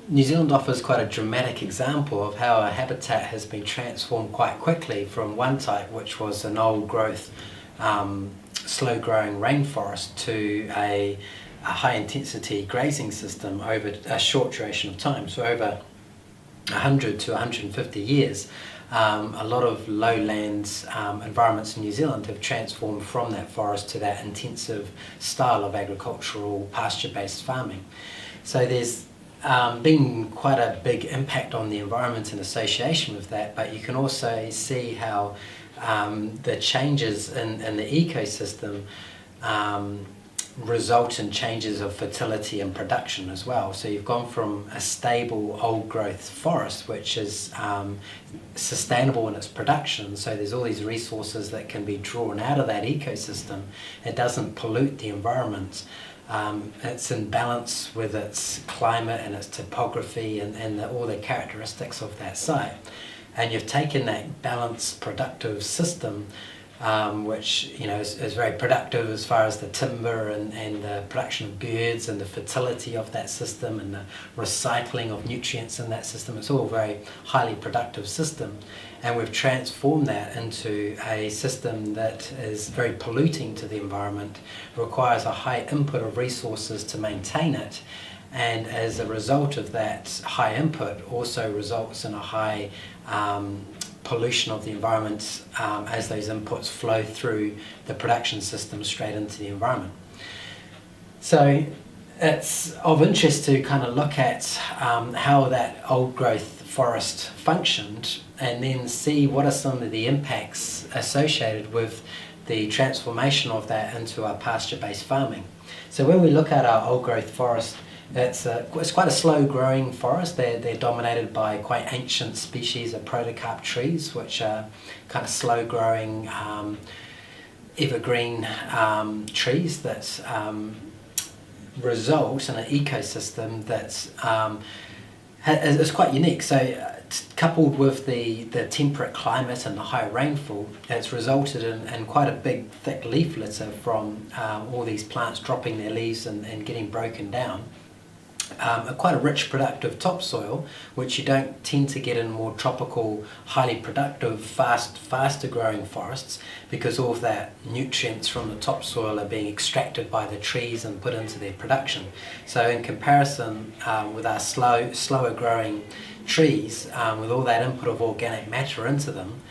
New Zealand offers quite a dramatic example of how a habitat has been transformed quite quickly from one type, which was an old growth, slow growing rainforest, to a high intensity grazing system over a short duration of time. So over 100 to 150 years, a lot of lowlands environments in New Zealand have transformed from that forest to that intensive style of agricultural pasture-based farming. So there's been quite a big impact on the environment in association with that, but you can also see how the changes in the ecosystem result in changes of fertility and production as well. So you've gone from a stable old growth forest, which is sustainable in its production, so there's all these resources that can be drawn out of that ecosystem. It doesn't pollute the environment. It's in balance with its climate and its topography and all the characteristics of that site. And you've taken that balanced, productive system, which is very productive as far as the timber and the production of birds and the fertility of that system and the recycling of nutrients in that system. It's all a very highly productive system, and we've transformed that into a system that is very polluting to the environment, requires a high input of resources to maintain it, and as a result of that high input also results in a high pollution of the environment as those inputs flow through the production system straight into the environment. So it's of interest to kind of look at how that old growth forest functioned, and then see what are some of the impacts associated with the transformation of that into our pasture-based farming. So when we look at our old growth forest, it's quite a slow growing forest. They're dominated by quite ancient species of protocarp trees, which are kind of slow growing evergreen trees that result in an ecosystem that's is quite unique. So coupled with the temperate climate and the high rainfall, it's resulted in quite a big thick leaf litter from all these plants dropping their leaves and getting broken down. Quite a rich productive topsoil, which you don't tend to get in more tropical, highly productive, faster growing forests, because all of that nutrients from the topsoil are being extracted by the trees and put into their production. So in comparison with our slower growing trees, with all that input of organic matter into them,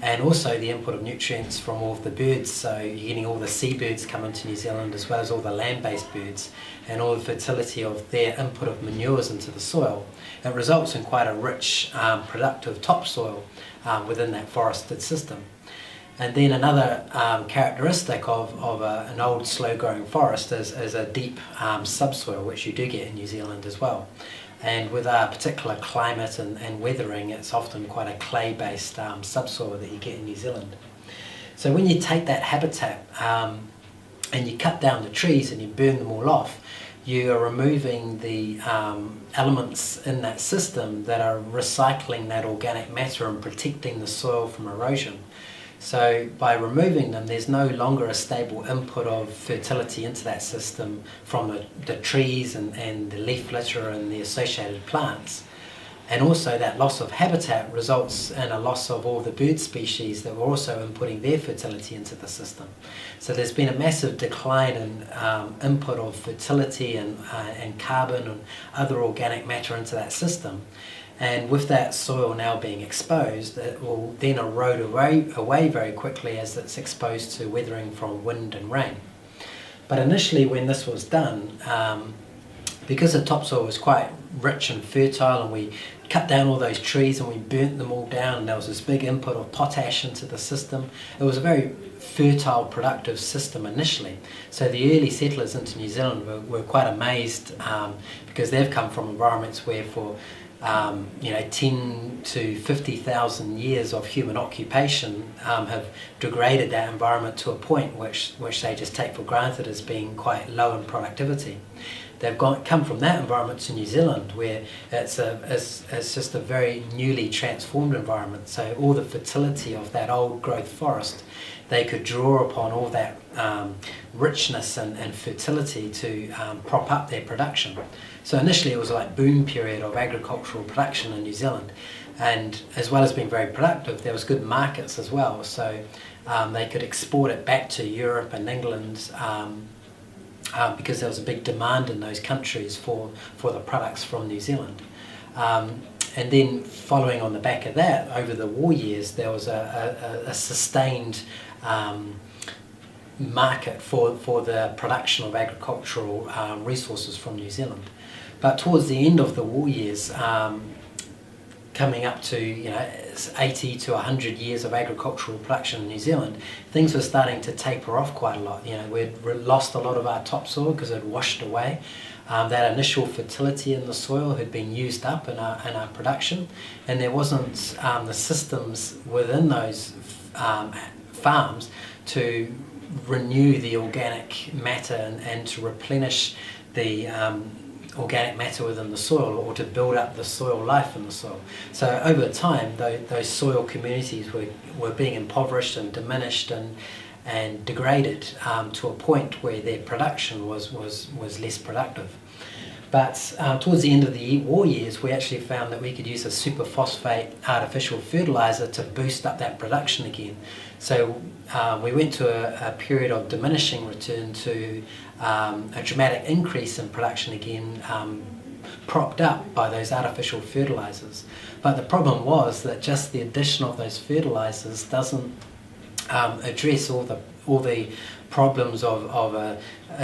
and also the input of nutrients from all of the birds, so you're getting all the seabirds coming to New Zealand as well as all the land-based birds, and all the fertility of their input of manures into the soil, it results in quite a rich, productive topsoil within that forested system. And then another characteristic of an old slow-growing forest is a deep subsoil, which you do get in New Zealand as well. And with our particular climate and weathering, it's often quite a clay-based subsoil that you get in New Zealand. So when you take that habitat and you cut down the trees and you burn them all off, you are removing the elements in that system that are recycling that organic matter and protecting the soil from erosion. So by removing them, there's no longer a stable input of fertility into that system from the trees and the leaf litter and the associated plants. And also that loss of habitat results in a loss of all the bird species that were also inputting their fertility into the system. So there's been a massive decline in input of fertility and carbon and other organic matter into that system. And with that soil now being exposed, it will then erode away very quickly as it's exposed to weathering from wind and rain. But initially when this was done, because the topsoil was quite rich and fertile, and we cut down all those trees and we burnt them all down, and there was this big input of potash into the system, it was a very fertile, productive system initially. So the early settlers into New Zealand were quite amazed because they've come from environments where for 10 to 50,000 years of human occupation have degraded that environment to a point which they just take for granted as being quite low in productivity. they've come from that environment to New Zealand, where it's just a very newly transformed environment. So all the fertility of that old growth forest, they could draw upon all that richness and fertility to prop up their production. So initially it was like boom period of agricultural production in New Zealand, and as well as being very productive, there was good markets as well. So they could export it back to Europe and England because there was a big demand in those countries for the products from New Zealand. And then following on the back of that, over the war years, there was a sustained market for the production of agricultural resources from New Zealand. But towards the end of the war years, coming up to 80 to 100 years of agricultural production in New Zealand, things were starting to taper off quite a lot. We'd lost a lot of our topsoil because it washed away. That initial fertility in the soil had been used up in our production, and there wasn't the systems within those farms to renew the organic matter and to replenish the organic matter within the soil, or to build up the soil life in the soil. So over time, those soil communities were being impoverished and diminished and degraded to a point where their production was less productive. But towards the end of the war years, we actually found that we could use a superphosphate artificial fertilizer to boost up that production again. So we went to a period of diminishing return to a dramatic increase in production again, propped up by those artificial fertilizers. But the problem was that just the addition of those fertilizers doesn't address all the problems of a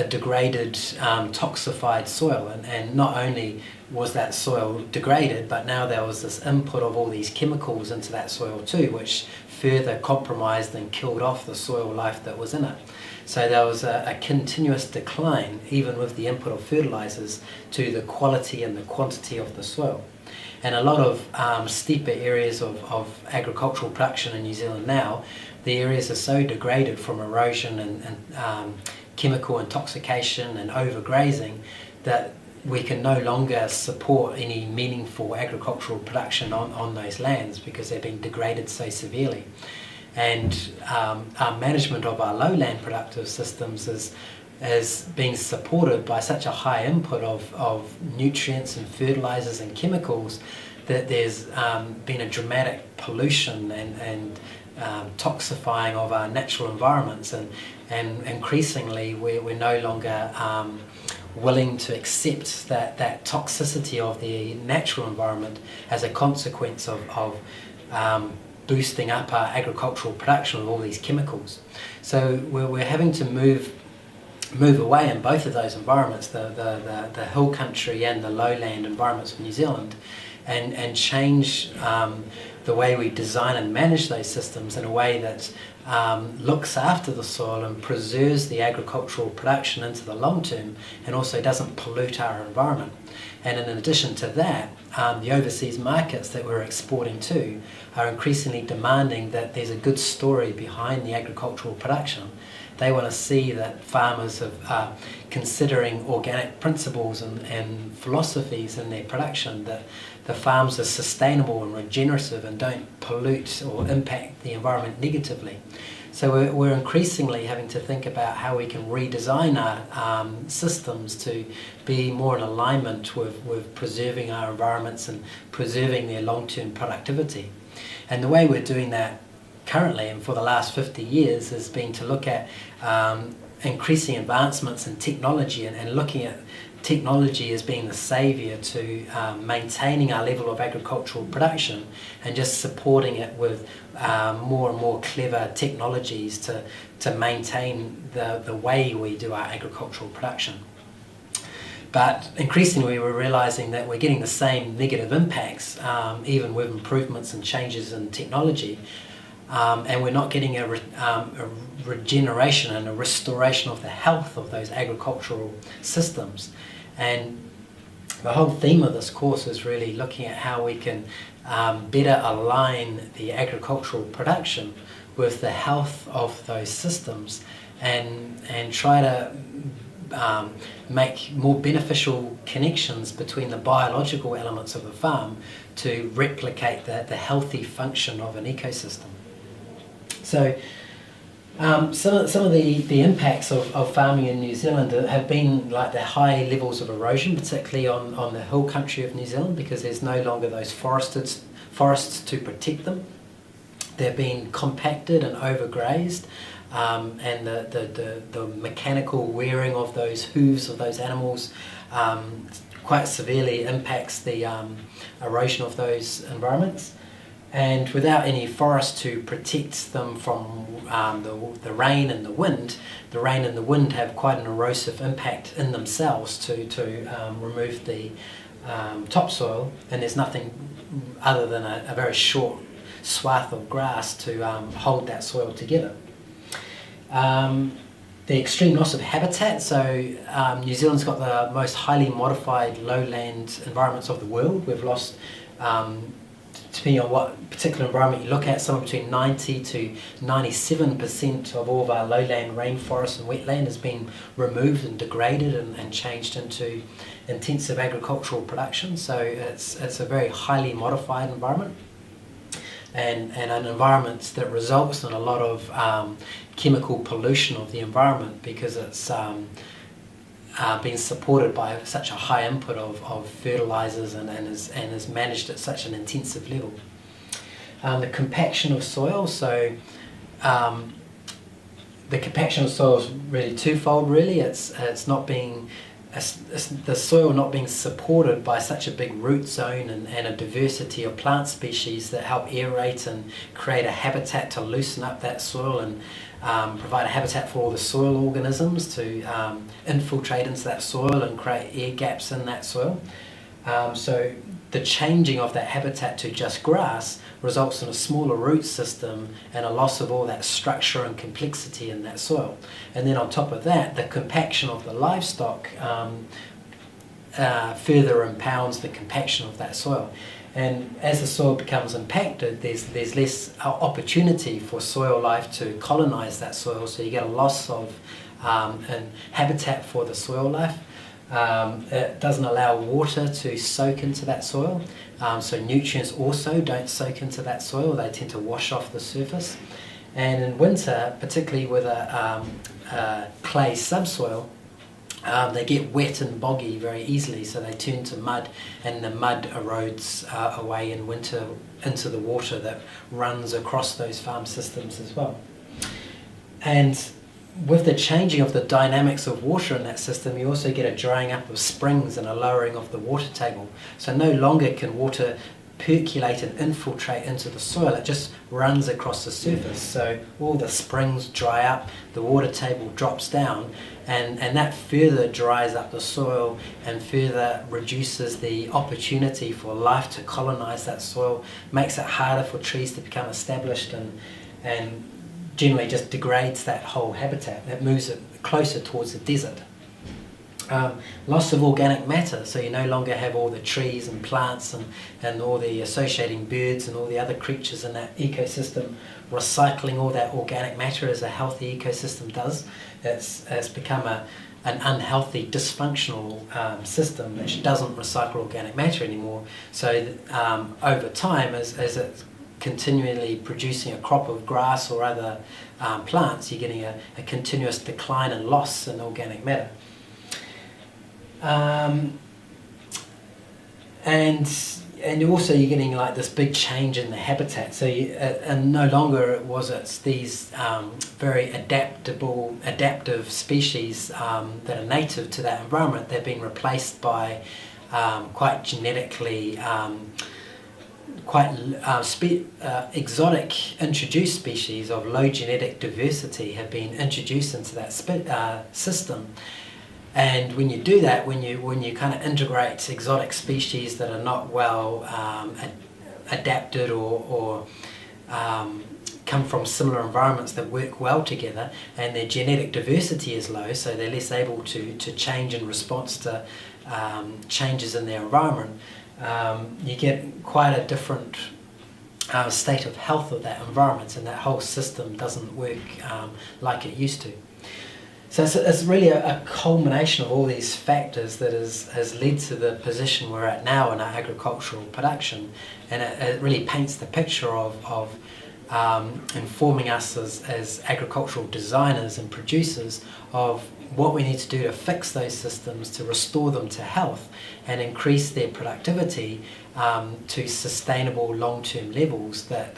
degraded, toxified soil. And not only was that soil degraded, but now there was this input of all these chemicals into that soil too, which further compromised and killed off the soil life that was in it. So there was a continuous decline, even with the input of fertilizers, to the quality and the quantity of the soil. And a lot of steeper areas of agricultural production in New Zealand now, the areas are so degraded from erosion and chemical intoxication and overgrazing that we can no longer support any meaningful agricultural production on those lands because they're being degraded so severely. And our management of our lowland productive systems is being supported by such a high input of nutrients and fertilizers and chemicals that there's been a dramatic pollution and toxifying of our natural environments, and increasingly we're no longer willing to accept that toxicity of the natural environment as a consequence of boosting up our agricultural production with all these chemicals. So we're having to move away in both of those environments, the hill country and the lowland environments of New Zealand, and change the way we design and manage those systems in a way that looks after the soil and preserves the agricultural production into the long term, and also doesn't pollute our environment. And in addition to that, the overseas markets that we're exporting to are increasingly demanding that there's a good story behind the agricultural production. They want to see that farmers are considering organic principles and philosophies in their production, that the farms are sustainable and regenerative and don't pollute or impact the environment negatively. So we're increasingly having to think about how we can redesign our systems to be more in alignment with preserving our environments and preserving their long-term productivity. And the way we're doing that currently and for the last 50 years has been to look at increasing advancements in technology and looking at technology as being the saviour to maintaining our level of agricultural production, and just supporting it with more and more clever technologies to maintain the way we do our agricultural production. But increasingly we're realising that we're getting the same negative impacts even with improvements and changes in technology, and we're not getting a regeneration and a restoration of the health of those agricultural systems. And the whole theme of this course is really looking at how we can better align the agricultural production with the health of those systems, and try to make more beneficial connections between the biological elements of the farm to replicate the healthy function of an ecosystem. So some of the impacts of farming in New Zealand have been like the high levels of erosion, particularly on the hill country of New Zealand, because there's no longer those forests to protect them. They're being compacted and overgrazed, and the mechanical wearing of those hooves of those animals quite severely impacts the erosion of those environments. And without any forest to protect them from the rain and the wind have quite an erosive impact in themselves to remove the topsoil, and there's nothing other than a very short swath of grass to hold that soil together. The extreme loss of habitat, so New Zealand's got the most highly modified lowland environments of the world. We've lost, depending on what particular environment you look at, somewhere between 90 to 97% of all of our lowland rainforest and wetland has been removed and degraded and changed into intensive agricultural production. So it's a very highly modified environment, and an environment that results in a lot of chemical pollution of the environment, because it's being supported by such a high input of fertilizers and is managed at such an intensive level. The compaction of soil, so the compaction of soil is really twofold. Really, it's not being the soil not being supported by such a big root zone and a diversity of plant species that help aerate and create a habitat to loosen up that soil and provide a habitat for all the soil organisms to infiltrate into that soil and create air gaps in that soil. So the changing of that habitat to just grass results in a smaller root system and a loss of all that structure and complexity in that soil. And then on top of that, the compaction of the livestock further impounds the compaction of that soil. And as the soil becomes impacted, there's less opportunity for soil life to colonize that soil, so you get a loss of and habitat for the soil life. It doesn't allow water to soak into that soil, so nutrients also don't soak into that soil, they tend to wash off the surface. And in winter, particularly with a clay subsoil, they get wet and boggy very easily, so they turn to mud, and the mud erodes away in winter into the water that runs across those farm systems as well. And with the changing of the dynamics of water in that system, you also get a drying up of springs and a lowering of the water table. So no longer can water percolate and infiltrate into the soil, it just runs across the surface. So all the springs dry up, the water table drops down, and that further dries up the soil and further reduces the opportunity for life to colonize that soil, makes it harder for trees to become established, and generally just degrades that whole habitat. It moves it closer towards the desert. Loss of organic matter, so you no longer have all the trees and plants and all the associating birds and all the other creatures in that ecosystem recycling all that organic matter as a healthy ecosystem does. It's become an unhealthy, dysfunctional system which doesn't recycle organic matter anymore. So over time, as it's continually producing a crop of grass or other plants, you're getting a continuous decline and loss in organic matter. And also you're getting like this big change in the habitat. So and no longer it's these very adaptive species that are native to that environment. They're being replaced by quite genetically exotic introduced species of low genetic diversity have been introduced into that system. And when you do that, when you kind of integrate exotic species that are not well adapted or come from similar environments that work well together, and their genetic diversity is low, so they're less able to change in response to changes in their environment, you get quite a different state of health of that environment, and that whole system doesn't work like it used to. So it's really a culmination of all these factors that has led to the position we're at now in our agricultural production, and it really paints the picture of informing us as agricultural designers and producers of what we need to do to fix those systems, to restore them to health and increase their productivity to sustainable long-term levels, that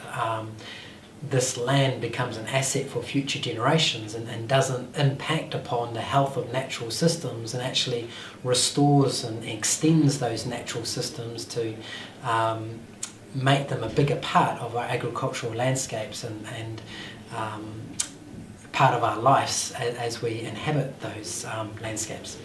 this land becomes an asset for future generations and doesn't impact upon the health of natural systems, and actually restores and extends those natural systems to make them a bigger part of our agricultural landscapes and part of our lives as we inhabit those landscapes.